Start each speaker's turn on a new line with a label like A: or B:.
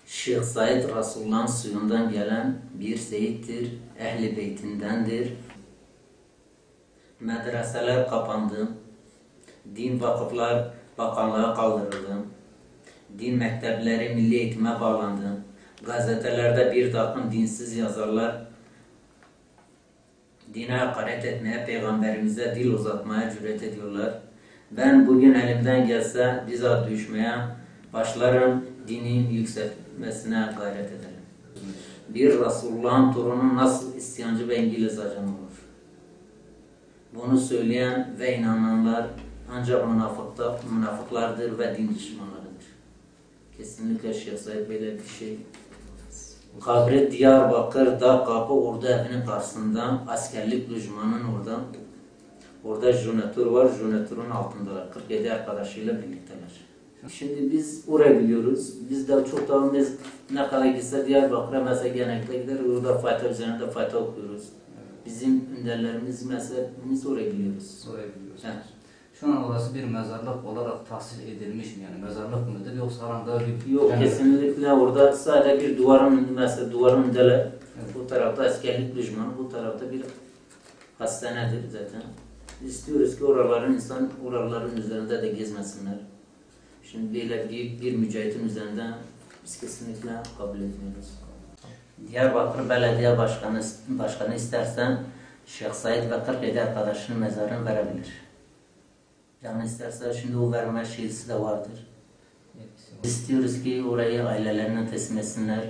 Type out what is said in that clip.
A: Şeyh Said Resulullah'ın suyundan gelen bir seyittir, Ehl-i Beytindendir. Medreseler kapandı, din vakıflar bakanlığa kaldırıldı, din mektepleri milli eğitime bağlandı, gazetelerde bir takım dinsiz yazarlar dine hakaret etmeye, peygamberimize dil uzatmaya cüret ediyorlar. Ben bugün elimden gelse bizzat düşmeye başlarım, dinin yükselmesine gayret ederim. Bir Resulullah'ın torunu nasıl isyancı ve İngiliz ajanı olur? Bunu söyleyen ve inananlar ancak münafıklardır ve din düşmanlarıdır. Kesinlikle Şeyh Said böyle bir şey. Kabri Diyarbakır'da Kapı Ordu evinin karşısında askerlik lojmanın orada jonatör var, jonatörün altındalar. 47 arkadaşıyla birlikteler. Şimdi biz oraya biliyoruz. Biz de çok da ne kadar gitse Diyarbakır'a mesela genellikle gider. Orada Fatiha üzerinde Fatiha okuyoruz. Bizim önderlerimiz mesela biz oraya biliyoruz.
B: Oraya biliyoruz.
A: Evet.
B: Şu an orası bir mezarlık olarak tahsil edilmiş mi? Yani mezarlık mıdır yoksa aranda bir...
A: Yok
B: yani...
A: kesinlikle orada sadece bir duvarın önündeler. Evet. Bu tarafta askerlik lojmanı, bu tarafta bir hastanedir zaten. İstiyoruz ki oraların üzerinde de gezmesinler. Şimdi böyle büyük bir mücahitin üzerinden biz kesinlikle kabul etmiyoruz. Diyarbakır Belediye Başkanı istersen Şeyh Said ve 47 arkadaşının mezarını verebilir. Yani isterse şimdi o verme şeysi de vardır. İstiyoruz ki orayı ailelerine teslim etsinler.